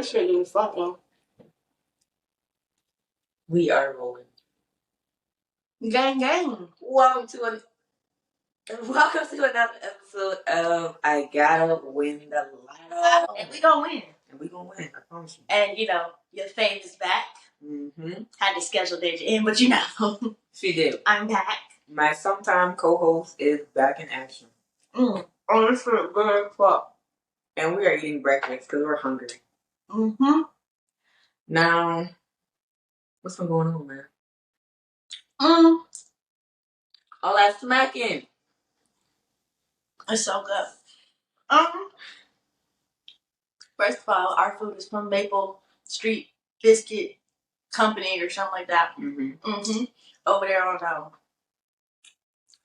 This shit is fucking. We are rolling. Gang, gang. Welcome to another episode of I Gotta Win the Lotto. And we gonna win. I promise you. And you know, your fame is back. Had to schedule Deja in, but you know. She did. I'm back. My sometime co-host is back in action. Oh, this is good as fuck. And we are eating breakfast because we're hungry. Now, what's been going on, man? All that smacking. It's so good. First of all, our food is from Maple Street Biscuit Company or something like that. Over there on I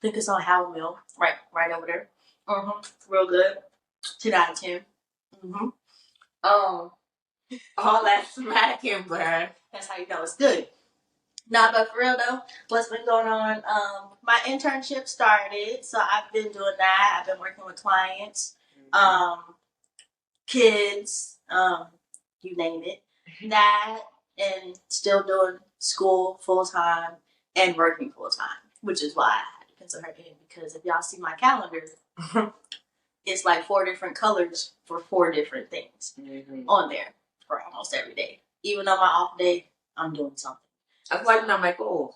think it's on Howell Mill, right over there. Real good. 10 out of 10. All that smacking, bruh. That's how you know it's good. Nah, but for real though, what's been going on? My internship started, so I've been doing that. I've been working with clients, kids, you name it. That and still doing school full time and working full time, which is why I had to pencil her in, because if y'all see my calendar, it's like 4 different colors for 4 different things on there for almost every day. Even on my off day, I'm doing something. That's why you're not my goal.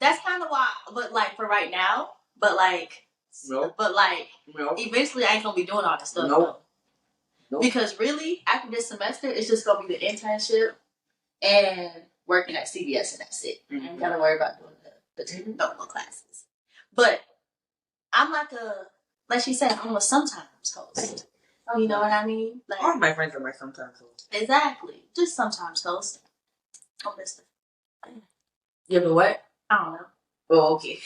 That's kind of why, but like for right now, eventually I ain't gonna be doing all this stuff. Nope. Because really, after this semester, it's just gonna be the internship and working at CVS, and that's it. I ain't gotta worry about doing the normal classes. But I'm like she said, I'm a sometimes host. You know what I mean? Like, all my friends are my sometimes host. Exactly. Just sometimes host. Oh, mister. Yeah, but what? I don't know. Oh, okay.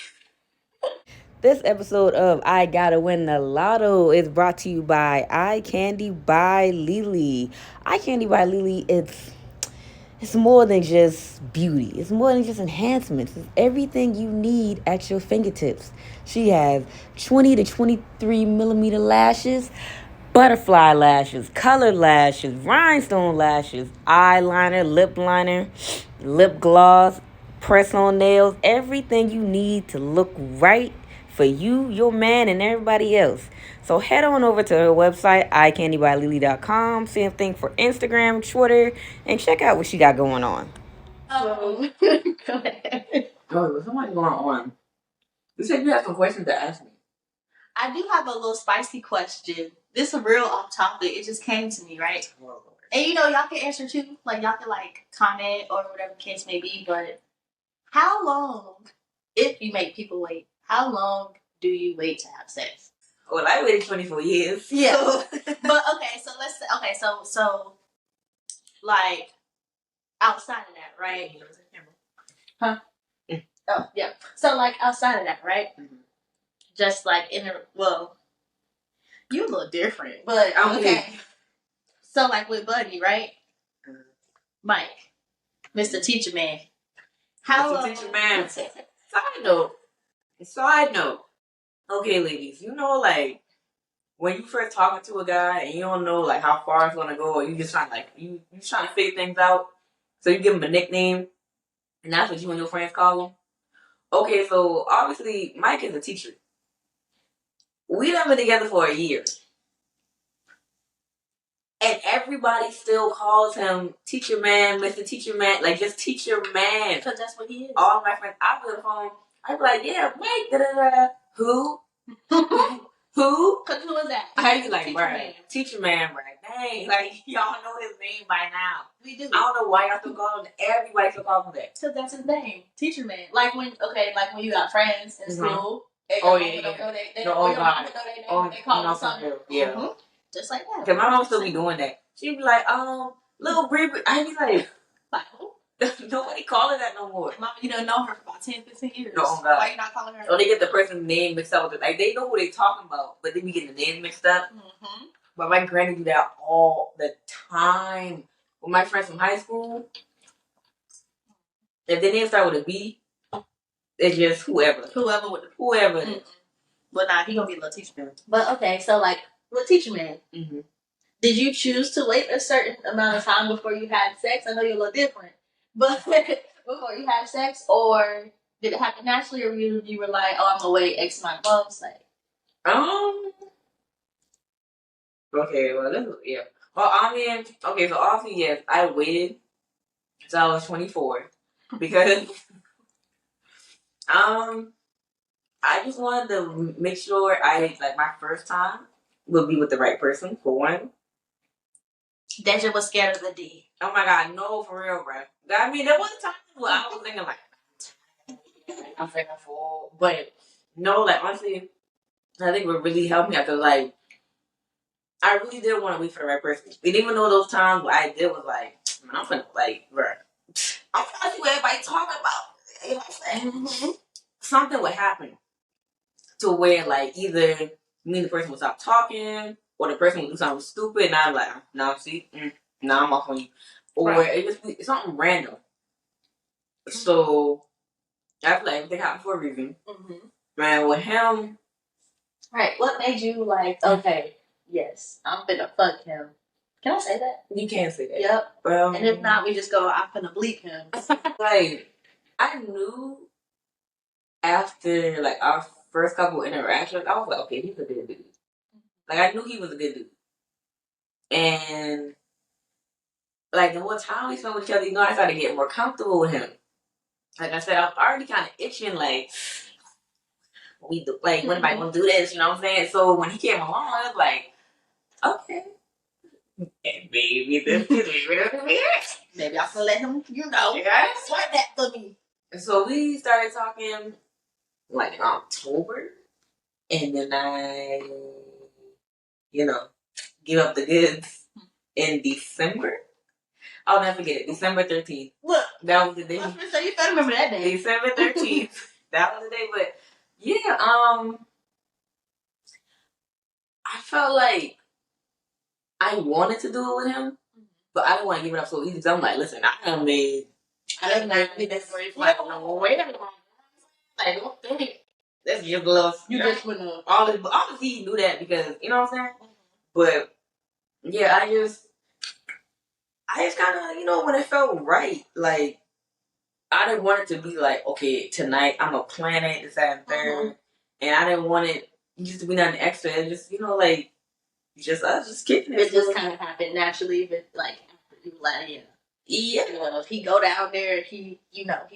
This episode of I Gotta Win the Lotto is brought to you by Eye Candy by Lily. Eye Candy by Lily, it's more than just beauty. It's more than just enhancements. It's everything you need at your fingertips. She has 20 to 23 millimeter lashes, butterfly lashes, colored lashes, rhinestone lashes, eyeliner, lip liner, lip gloss, press-on nails, everything you need to look right for you, your man, and everybody else. So head on over to her website, eyecandybylily.com, same thing for Instagram, Twitter, and check out what she got going on. Oh, go ahead. Oh, something's going on. You said you had some questions to ask me. I do have a little spicy question. This is real off topic. It just came to me, right? And you know, y'all can answer too. Like, y'all can like comment or whatever the case may be. But how long, if you make people wait, how long do you wait to have sex? Well, I waited 24 years. Yeah. But okay, so like outside of that, right? Huh? Oh, yeah. So like outside of that, right? Just like you look different, but okay. So like with Buddy, right? Mike, Mr. Teacher Man. Mr. Teacher Man. Side note. Okay, ladies, you know, like when you first talking to a guy and you don't know like how far it's gonna go, or you just trying you trying to figure things out, so you give him a nickname, and that's what you and your friends call him. Okay, so obviously Mike is a teacher. We done been together for a year. And everybody still calls him Teacher Man, Mr. Teacher Man, like just Teacher Man. Because that's what he is. All my friends, I go home, I be like, yeah, Mike, da-da-da. Who? Who? Because who is that? I be like, right, Teacher Man, right? Dang, like y'all know his name by now. We do. I don't know why y'all still call him. Everybody still call him that. Because that's his name, Teacher Man. Like when you got friends in school. Oh yeah. They call him something. Yeah. Just like that. Cause my mom still be doing that. She be like, little Brie. I be like who? Nobody call her that no more. Mama, you don't know her for about 10, 15 years. No, God. Why you not calling her? Or they get the person's name mixed up with it. Like they know who they talking about, but they be getting the name mixed up. But my granny do that all the time. With my friends from high school, if their name start with a B, it's just whoever. But nah, he gonna be a little Teacher Man. But okay, so like with Teacher Man, Did you choose to wait a certain amount of time before you had sex? I know you're a little different, but before you had sex, or did it happen naturally, or you were like, "Oh, I'm gonna wait X amount of months"? Like, Okay, well, yeah. Well, I mean, okay, so obviously, yes, I waited until I was 24 because I just wanted to make sure like my first time would be with the right person for one. Deja was scared of the D. Oh my God, no, for real, bro. I mean, there was a time where I was thinking like, I'm thinking full, but no, like honestly, I think what really helped me after like I really did want to wait for the right person. And even though those times what I did was like, man, I'm finna like, bro, I'm trying to see what everybody talking about. You know what I'm saying? Something would happen to where like either me and the person would stop talking, or the person would do something stupid, and I'm like, nah, see, nah, I'm off on you, or right. It just be something random. So I feel like everything happened for a reason. Man, with him, right? What made you like? Okay, yes, I'm finna fuck him. Can I say that? You can't say that. Yep. And if not, we just go, I'm finna bleep him. Like, I knew after, like, our first couple interactions, I was like, okay, he's a good dude. Like, I knew he was a good dude. And, like, the more time we spent with each other, I started getting more comfortable with him. Like I said, I was already kind of itching, like, when anybody gonna do this, you know what I'm saying? So, when he came along, I was like, okay. Maybe this is weird. Maybe I can let him, swipe that for me. And so we started talking like in October, and then I, give up the goods in December. I'll never forget it. December 13th. Look, that was the day. So you better remember that day. December 13th. That was the day. But yeah, I felt like I wanted to do it with him, but I didn't want to give it up so easy. So I'm like, listen, I done made. I didn't make this for you. Like, no, wait a minute. Like, don't think that's just love. You just went up. Obviously, he knew that because you know what I'm saying. But yeah, I just kind of when it felt right. Like I didn't want it to be like, okay, tonight I'm gonna plan it, this, that, and third, and I didn't want it just to be nothing extra. And just like just us just kicking it. It just kind of happened naturally, but like after you let him. Yeah, if he go down there and he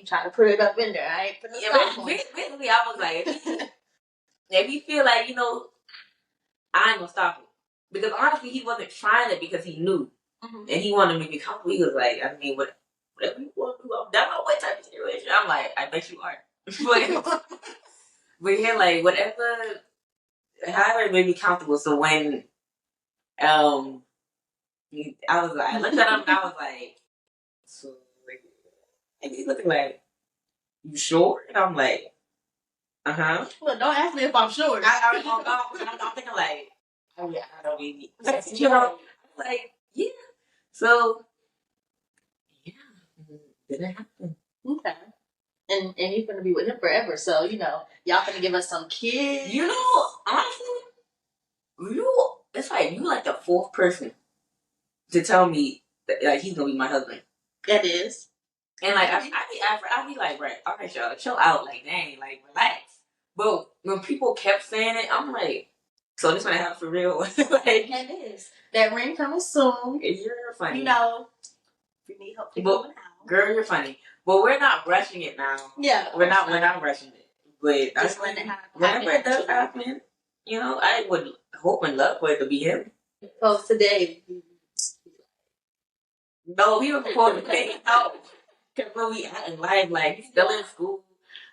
try to put it up in there, I ain't putting basically, I was like, if you feel like I ain't gonna stop it because honestly, he wasn't trying it because he knew, and he wanted me to be comfortable. He was like, I mean, whatever you want to do, that's my way type of situation. I'm like, I bet you are, but yeah, like whatever, however it made me comfortable. So when I was like, I looked at him and I was like. So, and he's looking like, you sure? And I'm like, uh-huh. Well, don't ask me if I'm sure. I'm thinking like, oh yeah, I don't need it. Like, yeah. So, yeah, didn't happen. Okay. And he's gonna be with him forever. So, y'all gonna give us some kids. Honestly, it's like you like the fourth person to tell me that like he's gonna be my husband. That is. And like I be like, right, all right, y'all, chill out, like dang, like relax. But when people kept saying it, I'm like, so this gonna happen for real? Like, it is. That ring coming soon. You're funny. If you need help, girl, you're funny. But we're not rushing it now. Yeah, we're not rushing it. But just let it happen. Whenever it does happen, I would hope and love for it to be him. So today. No, he was supposed to pay. No. Because when we out in life, like, he's still in school.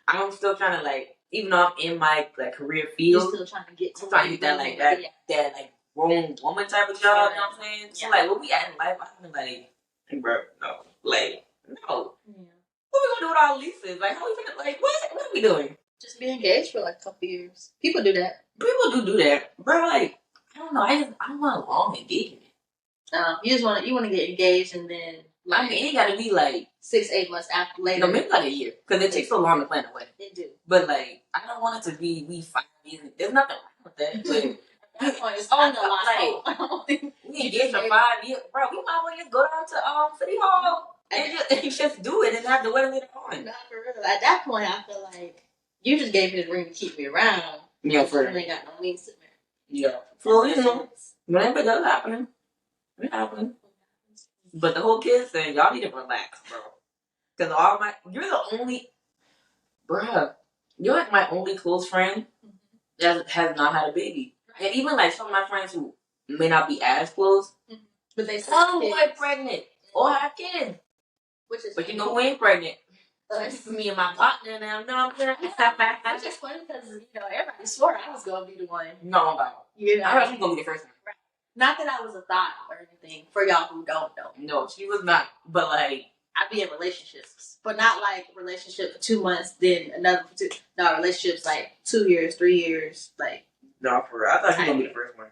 I'm still trying to, like, even though I'm in my, like, career field. You're still trying to get that, like, that, like, grown woman type of job, you know what I'm saying? So, like, when we out in life, I'm like, bro, no. Like, no. Yeah. What we gonna do with our leases? Like, how we gonna, like, what are we doing? Just be engaged for, like, a couple years. People do that. People do that. Bro, like, I don't know. I want a long engagement. You want to get engaged and then. Like, I mean, it gotta be like 6-8 months after later. Maybe like a year because it takes so long to plan a wedding. It do. But like, I don't want it to be we 5 years. There's nothing wrong with that. But that point, it's on the line. Like, we engaged for 5 years, bro. We might as well just go down to City Hall and just do it and have the wedding later on. Not for real. At that point, I feel like you just gave me the ring to keep me around. Yeah, for real. You ain't got no means to marry. Yeah. So, you know, whenever that's happening, it happens. But the whole kids thing, y'all need to relax, bro. Because you're the only, bruh, you're like my only close friend that has not had a baby. And even like some of my friends who may not be as close, but they say boy pregnant or have kids. But you know who ain't pregnant? Me and my partner now. No, I'm saying. It's just funny because, you know, everybody swore I was going to be the one. No, I'm not. You know? I heard she was going to be the first one. Right. Not that I was a thought or anything, for y'all who don't know. No, she was not. But like, I'd be in relationships. But not like relationship for 2 months, then another for 2. No, relationships like 2 years, 3 years. Like. No, for real. I thought she was going to be the first one.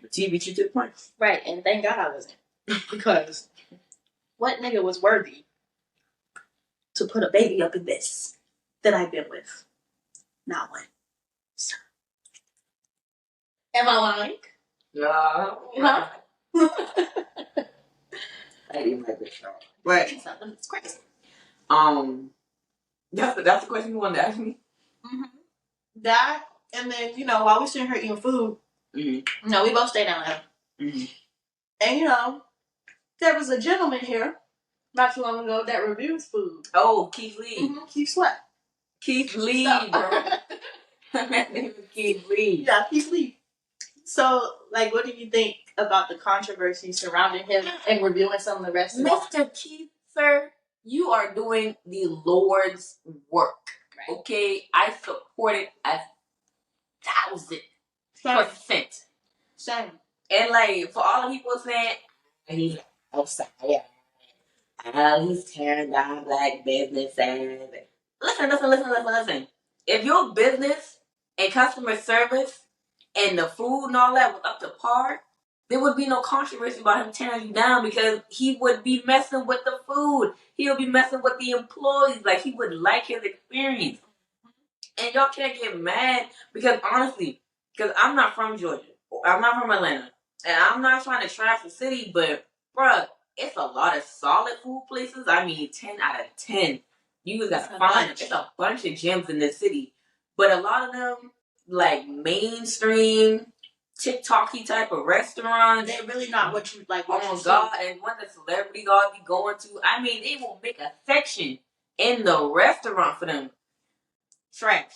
The TV beat you to the point. Right, and thank God I wasn't. Because what nigga was worthy to put a baby up in this that I've been with? Not one. So. Am I lying? Yeah. Huh? I didn't like this show. Right. It's crazy. That's the question you wanted to ask me? Mm-hmm. That, and then, you know, while we're sitting here eating food, you know, we both stay down there. Mm-hmm. And, you know, there was a gentleman here not too long ago that reviews food. Oh, Keith Lee. Mm-hmm. Keith Sweat. Keith Lee, bro. That name is Keith Lee. Yeah, Keith Lee. So, like, what do you think about the controversy surrounding him and reviewing some of the restaurants? Mr. Keith, sir, you are doing the Lord's work. Right. Okay? I support it 1,000%. Same. And, like, for all the people saying, he's outside, he's tearing down black businesses. Listen. If your business and customer service and the food and all that was up to par, there would be no controversy about him tearing you down because he would be messing with the food. He would be messing with the employees. Like, he would like his experience. And y'all can't get mad because, honestly, because I'm not from Georgia. I'm not from Atlanta. And I'm not trying to trash the city, but, bruh, it's a lot of solid food places. I mean, 10 out of 10. You just gotta find them. It's a bunch of gems in this city. But a lot of them, like, mainstream, TikTok-y type of restaurants. They're really not what you like. Oh my God! And when the celebrities all be going to, I mean, they will make a section in the restaurant for them. Trash.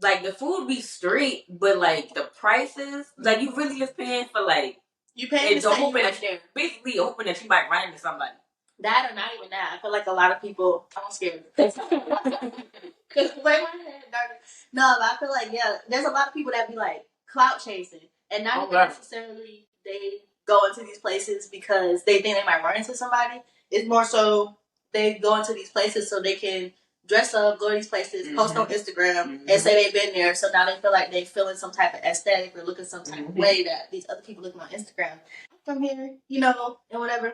Like, the food be straight, but like the prices, like you really just paying for like you paying to hoping that there. Basically hoping that you might run into somebody. That or not even that. I feel like a lot of people. I'm scared. Because the way my head darted. No, but I feel like there's a lot of people that be like clout chasing, and not even necessarily they go into these places because they think they might run into somebody. It's more so they go into these places so they can dress up, go to these places, post on Instagram, and say they've been there. So now they feel like they feeling some type of aesthetic or looking some type of way that these other people looking on Instagram. I'm from here, you know, and whatever.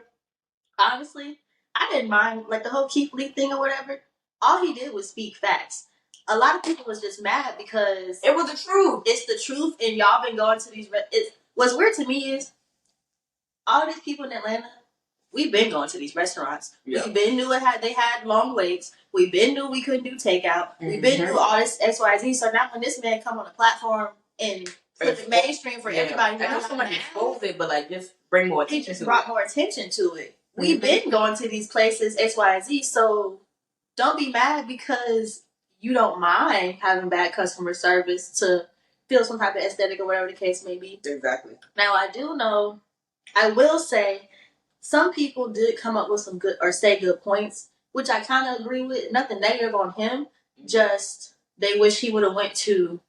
Honestly, I didn't mind like the whole Keith Lee thing or whatever. All he did was speak facts. A lot of people was just mad because it was the truth. It's the truth, and y'all been going to these. What's weird to me is all these people in Atlanta. We've been going to these restaurants. Yeah. We've been knew they had long waits. We've been knew we couldn't do takeout. We've been knew all this XYZ. So now when this man come on a platform and put it mainstream for everybody, I know someone exposed it, but like just bring more attention. He just brought more attention to it. We've been going to these places XYZ. So don't be mad because you don't mind having bad customer service to feel some type of aesthetic or whatever the case may be. Exactly. Now I do know. I will say. Some people did come up with some good or say good points, which I kind of agree with. Nothing negative on him. Just they wish he would have went to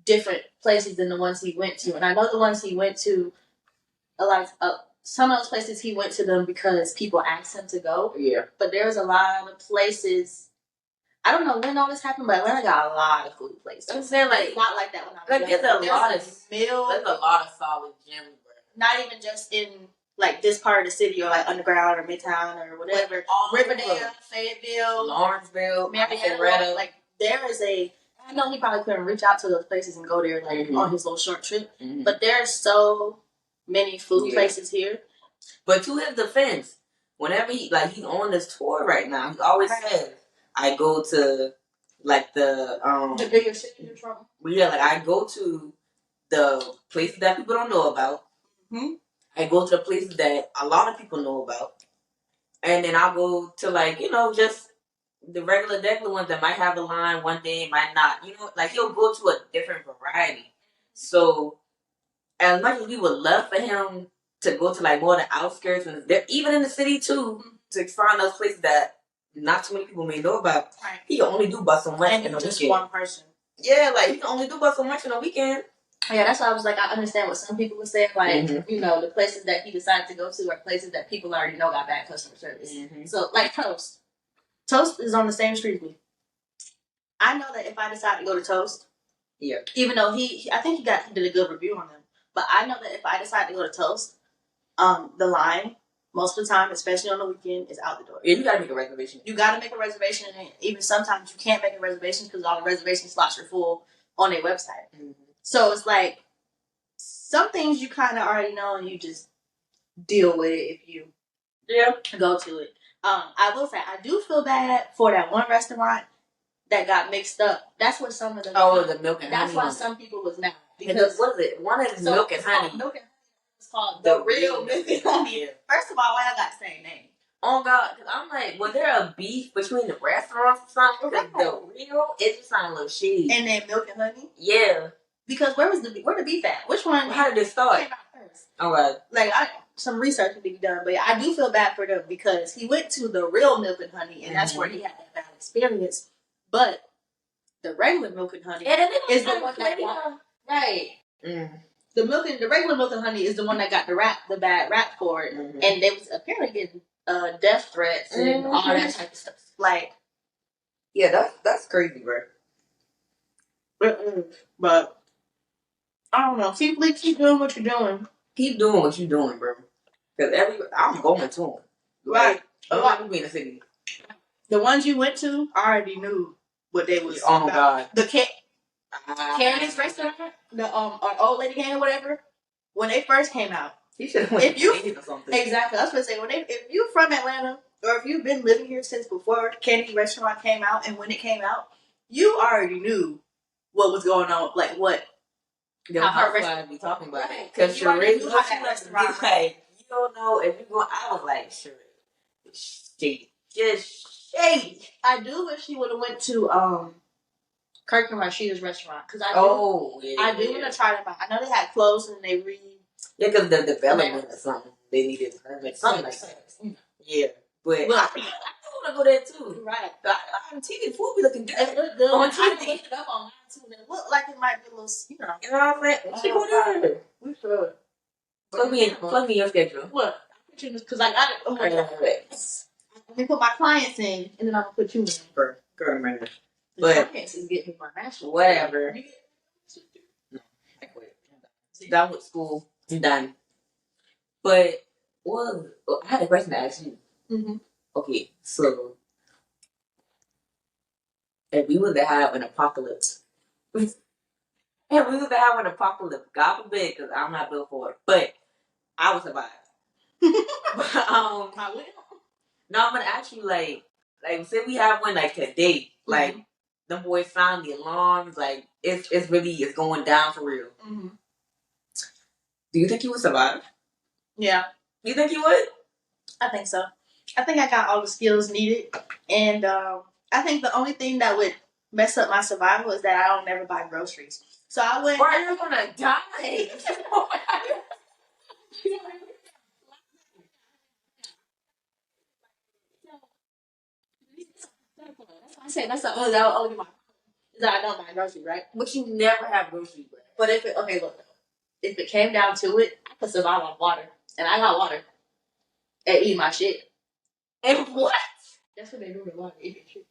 different places than the ones he went to. And I know the ones he went to, some of those places he went to them because people asked him to go. Yeah. But there's a lot of places. I don't know when all this happened, but Atlanta got a lot of food places. I'm saying like it's not like that when I was like there's a lot of solid gyms. Not even just in. Like this part of the city or like underground or midtown or whatever. Riverdale, Fayetteville, Lawrenceville, Marietta. Like there is a I know he probably couldn't reach out to those places and go there like on his little short trip, but there's so many food places here. But to his defense, whenever he's on this tour right now, he always says, "I go to like the bigger cities in trouble." Yeah, like I go to the places that people don't know about. Mm-hmm. I go to the places that a lot of people know about, and then I'll go to just the regular ones that might have a line one day, might not. Like he'll go to a different variety. So as much as we would love for him to go to like more of the outskirts and even in the city too, to find those places that not too many people may know about, he can only do but so much in a just weekend. One person. Yeah, like he can only do but so much in a weekend. Yeah, that's why I was like, I understand what some people would say. Like, the places that he decided to go to are places that people already know got bad customer service. So, like Toast. Toast is on the same street as me. I know that if I decide to go to Toast, even though I think he did a good review on them, but I know that if I decide to go to Toast, the line most of the time, especially on the weekend, is out the door. Yeah, you gotta make a reservation. You gotta make a reservation, and even sometimes you can't make a reservation because all the reservation slots are full on their website. So it's like some things you kind of already know, and you just deal with it if you go to it. I will say I do feel bad for that one restaurant that got mixed up. That's what some of the the milk and that's honey. why some people was mad because what is it? One is milk and honey. Milk and honey. It's called the real milk and honey. Yeah. First of all, why I got the same name? Oh God, because I'm like, was there a beef between the restaurants or something? Because the real, it just sounded a little shady. And then milk and honey. Yeah. Because where the beef at? Which one? How did it start? Came out first? All right. Like some research need to be done, but I do feel bad for them because he went to the real milk and honey, and that's where he had that bad experience. But the regular milk and honey is the one that got right. The regular milk and honey is the one that got the bad rap for it, and they was apparently getting death threats and all that type of stuff. Like, yeah, that's crazy, bro. But I don't know. Keep doing what you're doing. Keep doing what you're doing, bro. Because I'm going to them. Right. A lot of people in the city. The ones you went to, I already knew what they was. Oh about. God. The Karen's restaurant, the old lady gang or whatever. When they first came out, you should have went or something. Exactly. I was gonna say if you from Atlanta or if you've been living here since before Kenny's restaurant came out, and when it came out, you already knew what was going on, like what. How her restaurant be talking about it because she really knew how that restaurant. Like you don't know if you going. I was like, sure, shady, just shady. I do wish she would have went to Kirk and Rashida's restaurant because I do want to try them out. I know they had closed and they because the development or something they needed something like that. Yeah, but I want to go there too. Right, on TV, food be looking good. It look good on TV. I looked it up online too, and it looked like it might be a little, You know what I'm saying? She go there. We should. Plug me in your schedule. What? Because I got it. Oh my God. Let me put my clients in, and then I'm gonna put you in. Girl, man. But clients is getting my national. Whatever. No, I quit. Done with school. I'm done. But I had a question to ask you. Okay, so if we were to have an apocalypse, God forbid, because I'm not built for it, but I would survive. I will. No, I'm gonna ask you like say we have one like today, like them boys found the alarms, like it's really going down for real. Do you think you would survive? Yeah. You think you would? I think so. I think I got all the skills needed, and I think the only thing that would mess up my survival is that I don't never buy groceries. So I wouldn't. Or you're gonna die. I say that's the only my is that I don't buy groceries, right? But you never have groceries, bro. But if it came down to it, I could survive on water, and I got water, and eat my shit. And what? That's what they do with water, eat shit.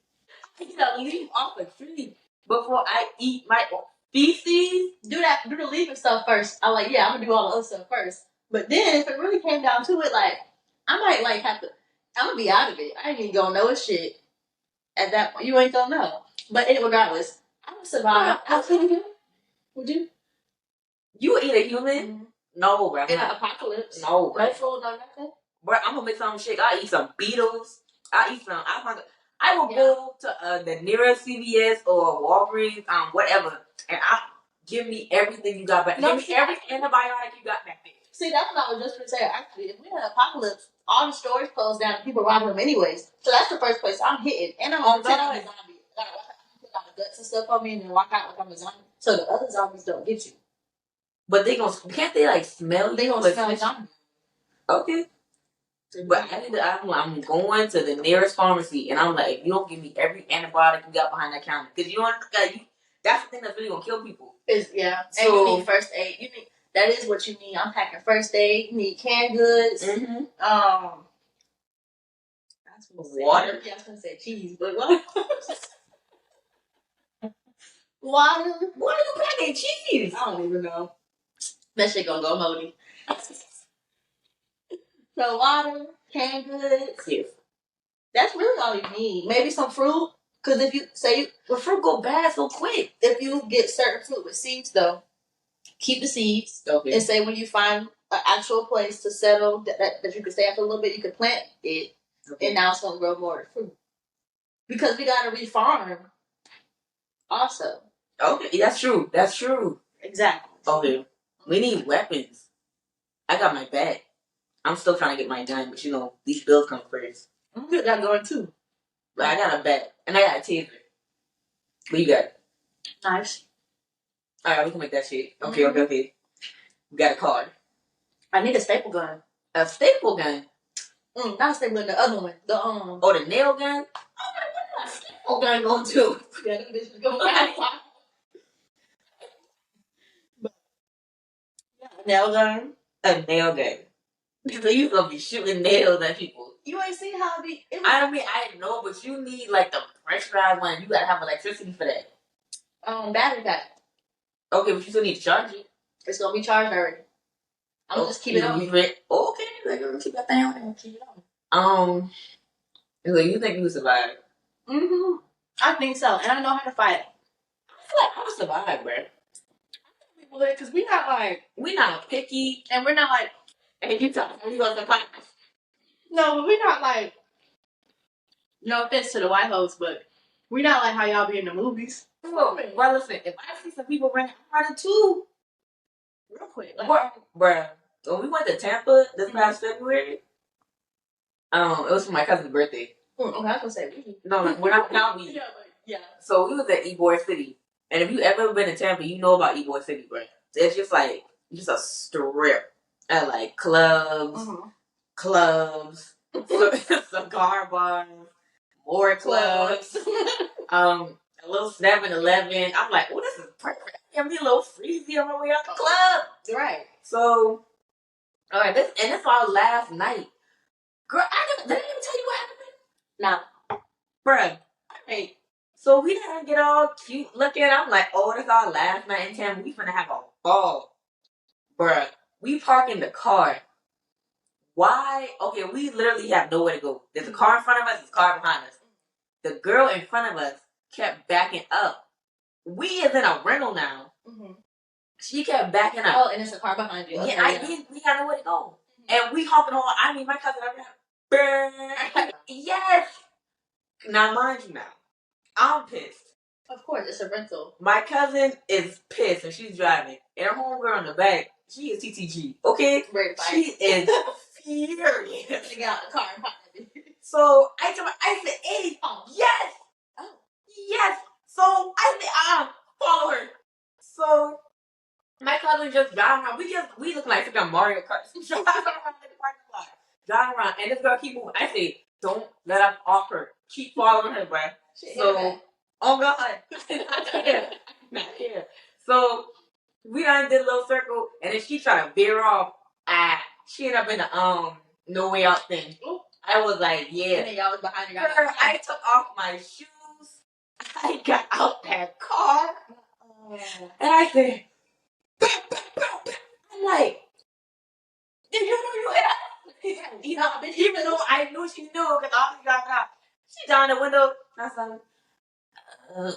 I gotta leave off a tree before I eat my feces. Do the leaving stuff first. I'm like, yeah, I'm gonna do all the other stuff first. But then if it really came down to it, like I might like have to. I'm gonna be out of it. I ain't even gonna know shit. At that point, you ain't gonna know. But regardless, I would survive. Would you? You would eat a human? Mm-hmm. No, bro. In an apocalypse? No, bro. No food, no nothing? Bro, I'm gonna make some shit. I'll eat some beetles. I'll eat some. I will go to the nearest CVS or Walgreens, whatever, and give me everything you got back. Give me every antibiotic you got back there. See, that's what I was just gonna say. Actually, if we had an apocalypse, all the stores closed down and people robbing them anyways. So that's the first place I'm hitting. And I'm gonna pretend I'm a zombie. I gotta put all the guts and stuff on me and then walk out like I'm a zombie. So the other zombies don't get you. But can't they like smell you? They gonna smell zombie. Okay. But I'm going to the nearest pharmacy and I'm like, you don't give me every antibiotic you got behind that counter. Because you don't that's the thing that's really gonna kill people. And you need first aid. That is what you need. I'm packing first aid. You need canned goods. Mm-hmm. Water. Yeah, I was gonna say cheese, but what? Water. Why are you packing cheese? I don't even know. That shit gonna go moldy. So water, canned goods. Yes. That's really all you need. Maybe some fruit. Because if you say fruit go bad so quick. If you get certain fruit with seeds, though, keep the seeds. Okay. And say when you find an actual place to settle that you can stay after a little bit, you can plant it, and now it's gonna grow more fruit. Because we gotta refarm. Also. Okay, that's true. That's true. Exactly. Okay. We need weapons. I got my bat. I'm still trying to get my gun, but these bills come first. I'm good. Got going too. But I got a bat and I got a taser. What you got? Nice. Alright, we can make that shit. Okay, okay. We got a card. I need a staple gun. A staple gun? Not a staple gun, the other one. The nail gun? Oh my god, a staple gun going too. Yeah, them bitches going fast. Nail gun. A nail gun. So you gonna be shooting nails at people. You ain't seen how it be. I know, but you need like the pressurized one. You gotta have electricity for that. Battery pack. Okay, but you still need to charge it. It's gonna be charged already. I'm gonna just keep it on. Okay, keep that thing on there. Keep it on. So you think you would survive? Mm-hmm. I think so, and I know how to fight. I feel like I would survive, bro. Because we're not picky, and we're not like. And you talking, you gonna survive? No, but we're not like. No offense to the white hoes, but we're not like how y'all be in the movies. Well, listen, if I see some people running, I'm running too. Real quick. Bruh, when we went to Tampa this past February, it was for my cousin's birthday. Okay, I was gonna say we. No, we're not we. Yeah. So we was at Ybor City. And if you ever been to Tampa, you know about Ybor City, bruh. It's just a strip. At like clubs, cigar bars, more clubs, a little 7-Eleven. I'm like, oh, this is perfect. Give me a little freezy on my way out the club. Right. So, all right, this all last night. Girl, did I even tell you what happened? No. Bruh. Hey, so we didn't get all cute looking. I'm like, oh, this all last night in Tampa. We finna have a ball. Bruh. We park in the car. Why? Okay, we literally have nowhere to go. There's a car in front of us, there's a car behind us. The girl in front of us kept backing up. We is in a rental now. Mm-hmm. She kept backing up. Oh, and it's a car behind you. Okay, yeah, we got nowhere to go. Mm-hmm. And we honking on. My cousin, yes. Now, mind you now, I'm pissed. Of course, it's a rental. My cousin is pissed and she's driving. And her homegirl in the back, she is TTG, okay? She is furious. She got out the car and popped it. So I said, hey, yes! Oh. Yes! So I said, follow her. So my cousin just driving around. We look like freaking Mario Kart. Driving around in the parking lot. Driving around. And this girl keep moving. I said, don't let us off her. Keep following her, bruh. So, oh God. Not here. So we done did a little circle, and then she tried to veer off. She ended up in the no way out thing. I was like, yeah. And then y'all was behind her. Girl, I took off my shoes. I got out that car, and I said, I'm like, did you know you hit her? Even though I knew she knew, because all she got, she down the window. I said,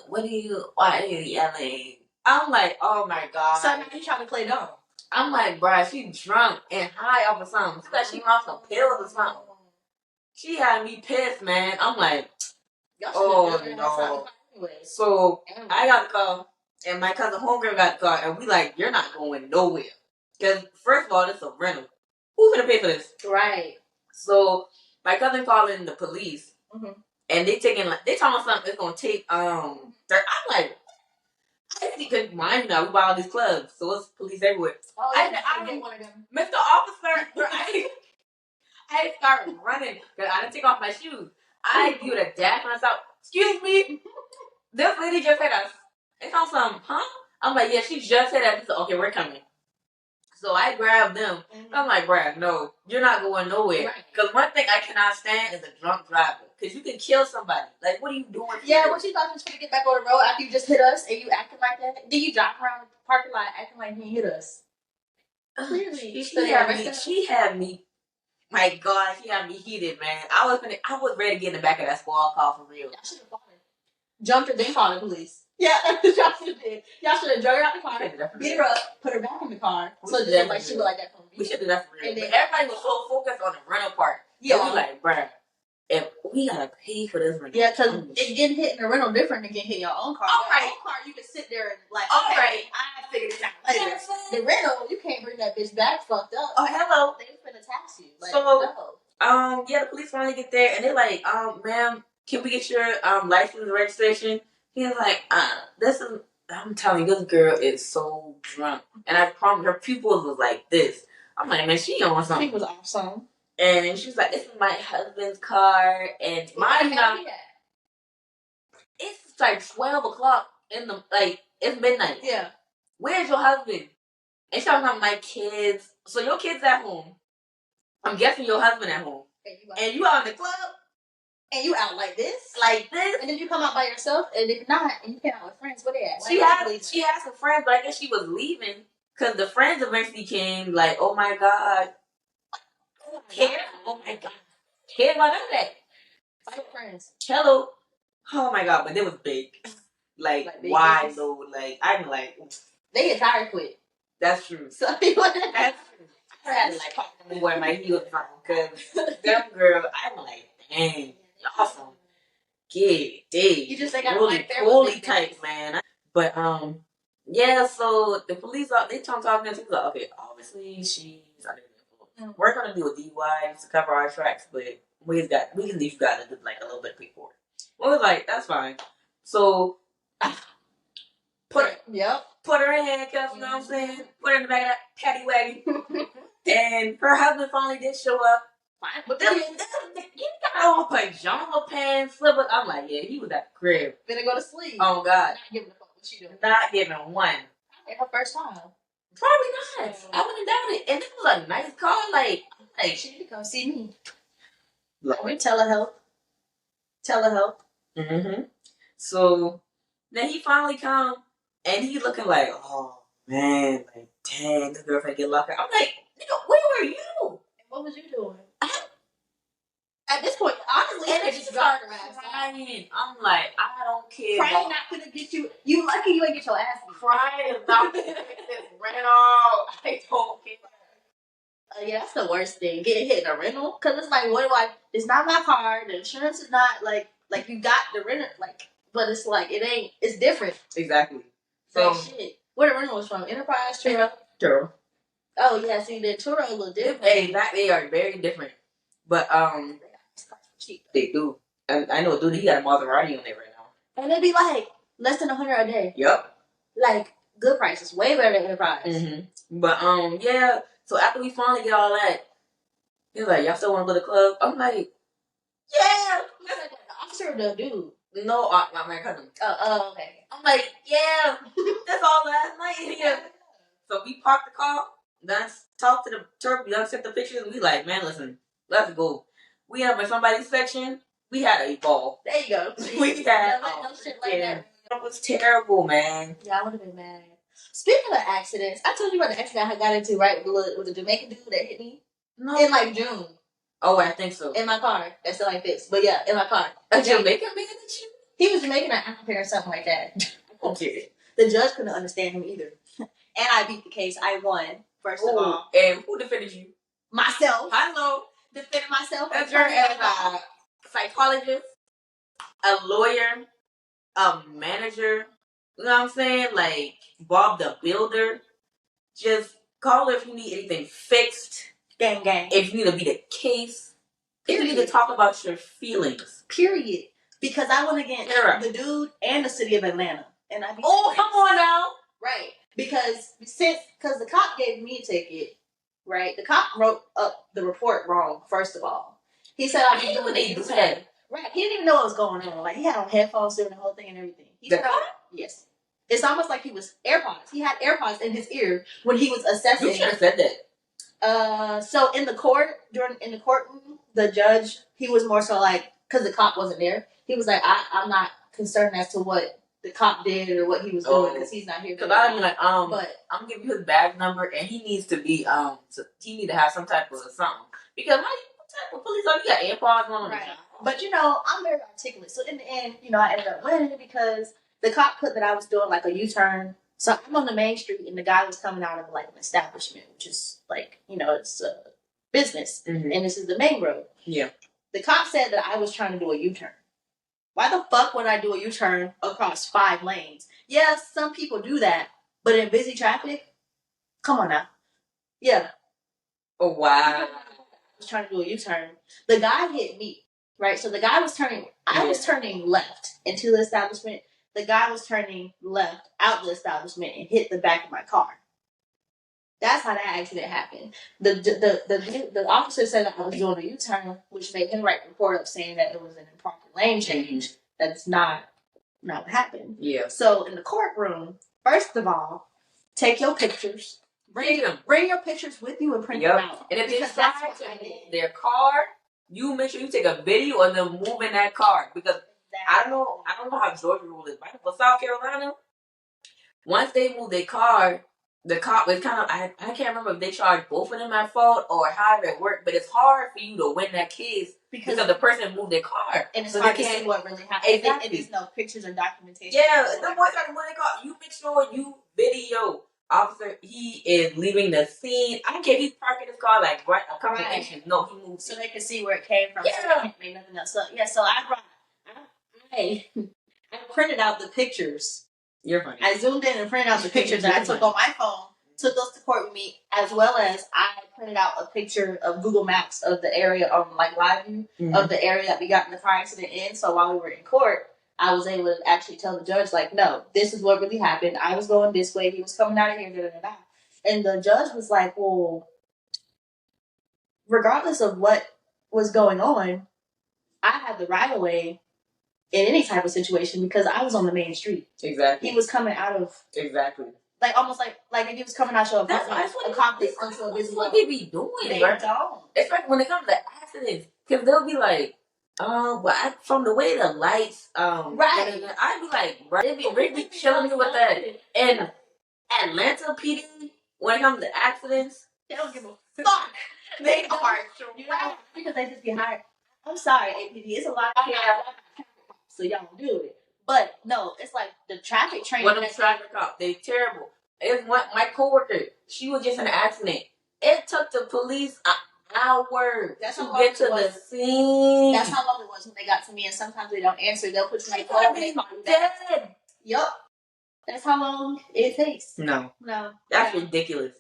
why are you yelling? I'm like, oh my God. So now you trying to play dumb. I'm like, bruh, she drunk and high off of something. It's like she off some pills or something. She had me pissed, man. I'm like, oh no. So I got the call, and my cousin homegirl got the call, and we like, you're not going nowhere. Because first of all, this is a rental. Who's gonna pay for this? Right. So my cousin calling the police, and they talking about something it's gonna take. I'm like, I think because mind you, we buy all these clubs, so it's police everywhere. Oh, yeah, I get one of them. Mr. Officer, I start running because I didn't take off my shoes. I give it a dash when I stop. Excuse me, this lady just hit us. It's on some, huh? I'm like, yeah, she just hit us. She said, okay, we're coming. So I grabbed them. I'm like, bruh, no, you're not going nowhere. Because one thing I cannot stand is a drunk driver. Because you can kill somebody. Like, what are you doing? Yeah, what you thought you was going to get back on the road after you just hit us and you acting like that? Then you drive around the parking lot acting like you hit us. Clearly. She had me. My God, she had me heated, man. I was ready to get in the back of that squad car for real. Y'all should have jumped her, then called the police. Yeah, that's what y'all should have did. Y'all should have drug her out the car, beat her up, put her back in the car. So just like she looked like that from we should do that for real. But everybody was so focused on the rental part. Yeah. We like, bruh, if we gotta pay for this rental. Yeah, because getting hit in the rental different than getting hit in your own car. All right. Your own car, you can sit there and like, okay, I figured it out later. The rental, you can't bring that bitch back fucked up. Oh, hello. They finna tax you. Like, so, no. Yeah, the police finally get there and they're like, ma'am, can we get your license and registration? He's like, I'm telling you, this girl is so drunk. And I promise her pupils was like this. I'm like, man, she on something. She was awesome. And she's like, this is my husband's car. And it's like 12 o'clock in the, like, it's midnight. Yeah. Where's your husband? And she's talking about my kids. So your kids at home. I'm guessing your husband at home. And you out in the club. And you out like this? Like this? And then you come out by yourself, and if not, and you came out with friends, where they at? She had some friends, but I guess she was leaving. Because the friends eventually came, like, oh my God. Oh my God. Care about that. Five friends. Hello. Oh my God, but they was big. Like wide load. Like, I'm like, they get tired quick. That's true. So that's true. I had to like pop them wear my heels because them girl, I'm like, dang, awesome. You just got really fully tight, man. But yeah, so the police they talking to us. Like, okay, obviously she's under the influence. We're gonna do a DUI to cover our tracks, but we can leave you guys to do like a little bit of paperwork. We was like, that's fine. So put her in handcuffs, you know what I'm saying? Put her in the back of that paddy wagon. And her husband finally did show up. Fine. But he got on pajama pants, slippers. I'm like, yeah, he was at the crib. Finna go to sleep. Oh, God. Not giving a fuck what she doing. Not giving one. It's her first time. Probably not. I wouldn't doubt it. And this was a nice car. Like she need to come see me. Like, telehealth. Mm-hmm. So then he finally come and he looking like, oh man, like dang, this girlfriend get locked up. I'm like, nigga, where were you? What was you doing? At this point, honestly, I just dropped her ass. I'm like, I don't care. Crying not gonna get you. You lucky you ain't get your ass beat. Crying is not gonna get this rental. I don't care. Yeah, that's the worst thing. Getting hit in a rental. Because it's like, what do I... It's not my car. The insurance is not, like you got the rental, like... But it's like, it ain't... It's different. Exactly. So, shit. Where the rental was from? Enterprise? Turo. Oh, yeah. See, the Turo a little different. Hey, they are very different. But, they do. And I know a dude, he got a Maserati on there right now. And it'd be like, less than $100 a day. Yep. Like, good prices. Way better than Enterprise. Mm-hmm. But, yeah... So after we finally get all that, he's like, y'all still want to go to the club? I'm like, yeah. The officer or the dude? No, my cousin. Oh, okay. I'm like, yeah. That's all last night. Yeah. So we parked the car, then talked to the turkey, done sent the pictures, and we like, man, listen, let's go. We have in somebody's section, we had a ball. There you go. We had no shit like that. It was terrible, man. Yeah, I would have been mad. Speaking of accidents, I told you about the accident I got into, right, with the Jamaican dude that hit me? No. In, like, June. Oh, I think so. In my car. That's still like this. But, yeah, in my car. A Jamaican man hit you? He was Jamaican or African or something like that. Okay. The judge couldn't understand him either. And I beat the case. I won, first of all. And who defended you? Myself. Hello. Defended myself. As a psychologist, a lawyer, a manager, you know what I'm saying? Like Bob the Builder. Just call her if you need anything fixed. Gang. If you need to beat a case. If you need to talk about your feelings. Period. Because I went against the dude and the city of Atlanta. And I beat come on now. Right. Because the cop gave me a ticket, right? The cop wrote up the report wrong, first of all. He said I was doing a U-turn. Right. He didn't even know what was going on. Like, he had on headphones during the whole thing and everything. Yes. It's almost like he was AirPods. He had AirPods in his ear when he was assessing. You should have said that. So in the courtroom, the judge, he was more so like, because the cop wasn't there, he was like, I'm not concerned as to what the cop did or what he was doing because he's not here. Because I'm like, but I'm giving you his badge number and he needs to be, he need to have some type of something. Because what type of police are you got AirPods on? Right. But I'm very articulate. So in the end, I ended up winning because the cop put that I was doing like a U-turn. So I'm on the main street and the guy was coming out of like an establishment, which is like, it's a business. Mm-hmm. And this is the main road. Yeah. The cop said that I was trying to do a U-turn. Why the fuck would I do a U-turn across 5 lanes? Yes, some people do that, but in busy traffic, come on now. Yeah. Oh, wow. I was trying to do a U-turn. The guy hit me, right? So the guy was turning, I was turning left into the establishment. The guy was turning left out the establishment and hit the back of my car. That's how that accident happened. The officer said that I was doing a U-turn, which made him write a report up saying that it was an improper lane change. That's not what happened. Yeah. So in the courtroom, first of all, take your pictures. Bring your pictures with you and print them out. And if they decide to move their car, you make sure you take a video of them moving that car. Because I don't know how Georgia rule is, right? But South Carolina, once they move their car, the cop is kind of, I can't remember if they charged both of them at fault or however it worked, but it's hard for you to win that case because the person moved their car. And it's hard to see what really happened. Exactly. And there's no pictures or documentation. Yeah, the boy tried to win their car. You make sure you video. Officer, he is leaving the scene. I don't care if he's parking his car like right a couple inches. No, he moved. So they can see where it came from. Yeah. So they can't make nothing else. So so I printed out the pictures. You're funny. I zoomed in and printed out the pictures that I took on my phone, took those to court with me, as well as I printed out a picture of Google Maps of the area on like live view of the area that we got in the car accident in. So while we were in court, I was able to actually tell the judge, like, no, this is what really happened. I was going this way. He was coming out of here. Da, da, da, da. And the judge was like, well, regardless of what was going on, I had the right of way in any type of situation because I was on the main street. Exactly. He was coming out of... Exactly. Like, almost like if he was coming out of That's what they be doing. They don't. Especially when it comes to accidents. Because they'll be like, from the way the lights, right. I'd be like, bro, they be really chilling me with that. And Atlanta PD, when it comes to accidents, they don't give a fuck. They are, because they just get hired. I'm sorry, APD. It's a lot of so y'all do it. But no, it's like the traffic train. When them traffic cops, they terrible. It's my coworker. She was just in an accident. It took the police hours to get to the scene. That's how long it was when they got to me, and sometimes they don't answer. They'll put you on hold. Dead. Yup. That's how long it takes. No. That's ridiculous.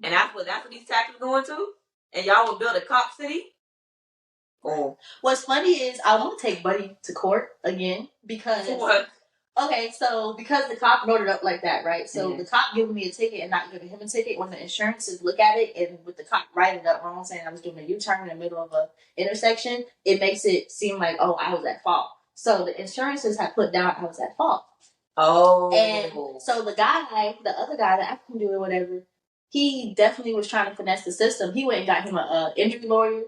And that's what these taxes going to? And y'all will build a cop city? Oh. What's funny is I want to take Buddy to court again because... What? Okay, so because the cop wrote it up like that, right? So the cop giving me a ticket and not giving him a ticket, when the insurances look at it and with the cop writing it up wrong, saying I was doing a U-turn in the middle of a intersection, it makes it seem like, oh, I was at fault. So the insurances have put down I was at fault. Oh. And so the other guy, the African dude or whatever, he definitely was trying to finesse the system. He went and got him an injury lawyer.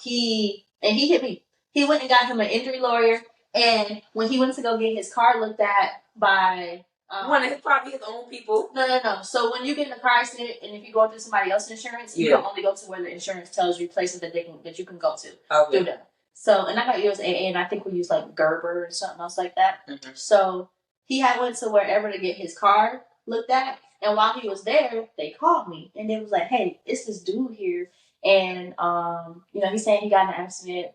He hit me. He went and got him an injury lawyer. And when he went to go get his car looked at by... one of probably his own people. No. So when you get in a car accident and if you go through somebody else's insurance, you can only go to where the insurance tells you places that you can go to. Okay. Through them. So, and I got USAA, and I think we used like Gerber or something else like that. Mm-hmm. So he had went to wherever to get his car looked at, and while he was there, they called me, and they was like, "Hey, it's this dude here, and he's saying he got in an accident,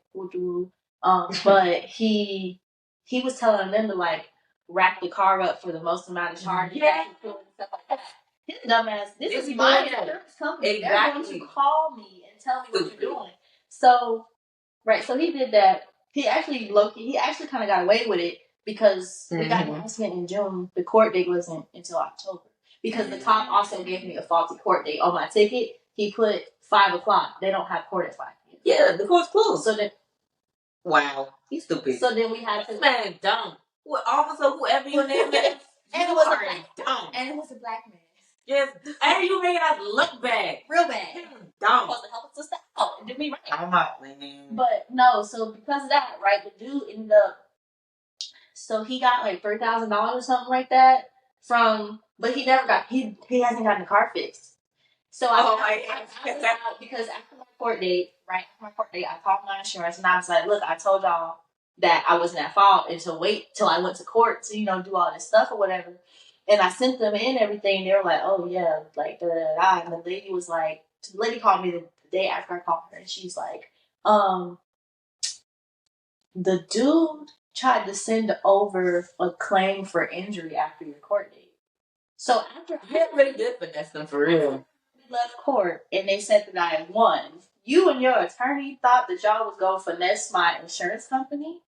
but he was telling them to like rack the car up for the most amount of charge, Yeah. and stuff like that." His dumbass, this Is is he my doing that? insurance company. Exactly. They're going to call me and tell me what Stupid. you're doing. So, right, so he did that. He actually kind of got away with it because we got an accident in June. The court date wasn't until October because the cop also gave me a faulty court date on my ticket. He put 5 o'clock. They don't have court at 5 p.m. Yeah, the court's closed. So then, wow, he's stupid. so then we had to. This man dumb. Officer, whoever your name is, And you it was are dumb. And it was a black man. Yes, and you making us look bad. Real bad. Dumb. Supposed to help us sister out and do me right. I'm not, man. But no, so because of that, right, the dude ended up. So he got like $3,000 or something like that but he never got he hasn't gotten the car fixed. So I found out because after my court date, I called my insurance and I was like, look, I told y'all that I wasn't at fault and to wait till I went to court to do all this stuff or whatever. And I sent them in everything. They were like, oh yeah, like da da da. And the lady was like, the lady called me the day after I called her, and she's like, the dude tried to send over a claim for injury after your court date. So after I really did finesse them for real. We left court and they said that I had won. You and your attorney thought that y'all was going to finesse my insurance company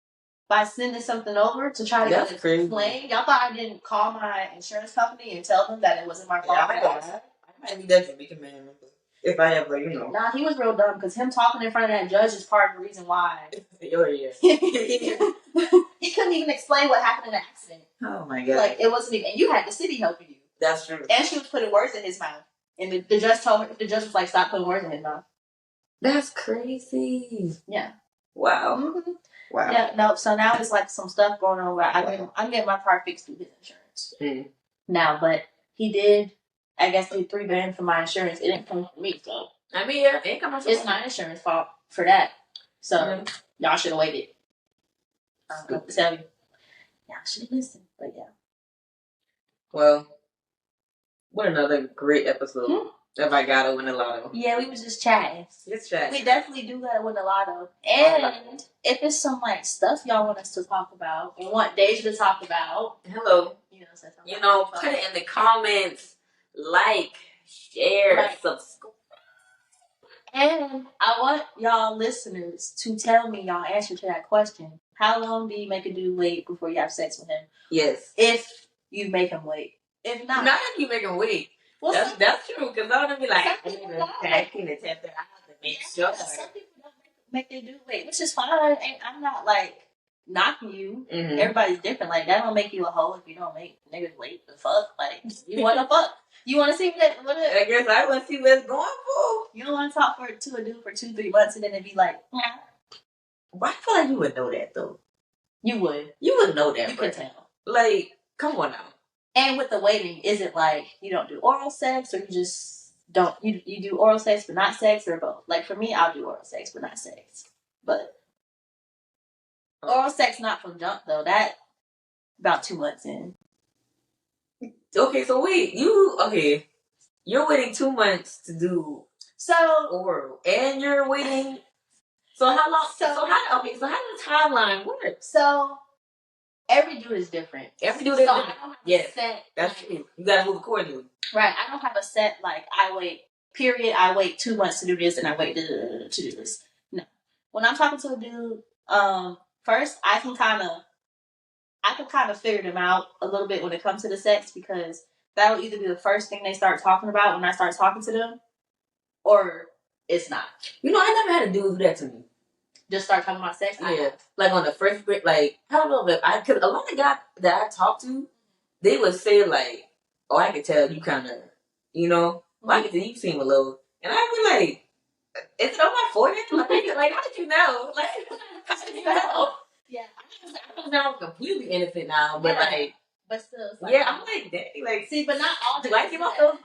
by sending something over to try to get a claim. Y'all thought I didn't call my insurance company and tell them that it wasn't my fault. I might be that Jamaican man if I ever, Nah, he was real dumb because him talking in front of that judge is part of the reason why. Oh, yeah. He couldn't even explain what happened in the accident. Oh, my God. Like, it wasn't even, and you had the city helping you. That's true. And she was putting words in his mouth. And the judge told her, the judge was like, stop putting words in his mouth. That's crazy. Yeah. Wow. Mm-hmm. Wow. Yeah, no, so now it's like some stuff going on where I'm getting my car fixed through his insurance. Mm. Now, but he did, I guess, do $3,000 for my insurance. It didn't come from me, so. I mean, yeah, it ain't come from it's my insurance fault for that. So, y'all should have waited. I don't know what to tell you. Y'all should have listened, but yeah. Well, what another great episode of I Gotta Win the Lotto. Yeah, we was just chatting. Just chatting. We definitely do gotta win the lotto. And if it's some like stuff y'all want us to talk about or want Deja to talk about, hello. Put it in the comments, like, share, subscribe. And I want y'all listeners to tell me y'all answer to that question. How long do you make a dude wait before you have sex with him? Yes. If you make him wait. If not. Not if you make him wait. Well, that's true, because I'm going to be like, I need to tap in and tap that. I have to make sure. Some people don't make their dude wait, which is fine. And I'm not like knocking you. Mm-hmm. Everybody's different. Like, that don't make you a hoe if you don't make niggas wait. The fuck? Like, you want to fuck? You want to see what I guess I want to see what it's going for. You don't want to talk to a dude for 2-3 months and then it'd be like, nah. Well, I feel like you would know that, though. You would. You would know that. You could tell. Like, come on now. And with the waiting, is it like you don't do oral sex or you just don't, you do oral sex but not sex or both? Like, for me, I'll do oral sex but not sex. But oral sex not from jump, though. That, about 2 months in. Okay, so wait, you're waiting 2 months to do oral, and you're waiting. So how long? So how does the timeline work? So every dude is different. Every dude is different. Yes, that's true. You gotta move accordingly. Right. I don't have a set like I wait 2 months to do this and I wait to do this. No. When I'm talking to a dude, first I can kind of figure them out a little bit when it comes to the sex because that'll either be the first thing they start talking about when I start talking to them, or it's not. I never had a dude do that to me. Just start talking about sex? Yeah. Like on the first break, like, I don't know if I could, a lot of guys that I talk to, they would say like, oh, I could tell you kind of, well, I could tell you seem a little, and I'd be like, is it on my forehead? Like, how did you know? Like, how did you know? Yeah, I'm completely innocent now, but but still, I'm like, dang, like, see, but not all. Do I give up those?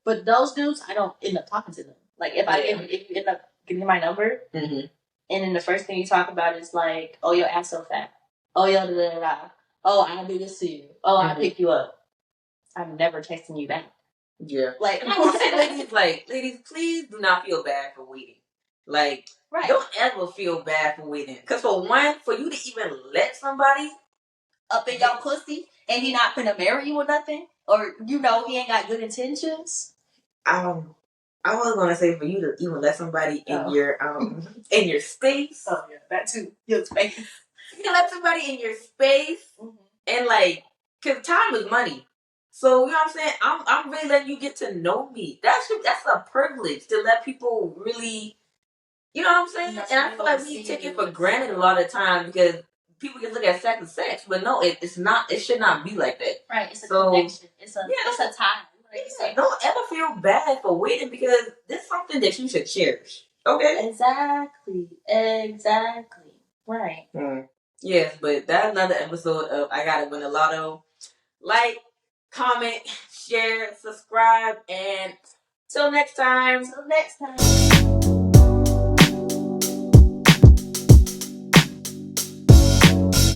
But those dudes, I don't end up talking to them. Like, if you end up giving me my number, and and then the first thing you talk about is like, oh, your ass so fat. Oh, yo, da da da da. Oh, I do this to you. Oh, I pick you up. I'm never texting you back. Yeah. Like, I would say, ladies, please do not feel bad for waiting. Like, don't ever feel bad for waiting. Because for one, for you to even let somebody up in your pussy and he not finna marry you or nothing, or he ain't got good intentions. I was gonna say for you to even let somebody in your space. Oh yeah, that too. Your space. You can let somebody in your space, and like, cause time is money. So you know what I'm saying. I'm really letting you get to know me. That's a privilege to let people really, you know what I'm saying. And I feel like we take it for granted a lot of times because people just look at sex as sex, but no, it's not. It should not be like that. Right. It's a connection. It's a time. Yeah, don't ever feel bad for waiting because this is something that you should cherish. Okay. Exactly. Right. Yes, but that's another episode of I Gotta Win the Lotto. Like, comment, share, subscribe, and till next time. Till next time.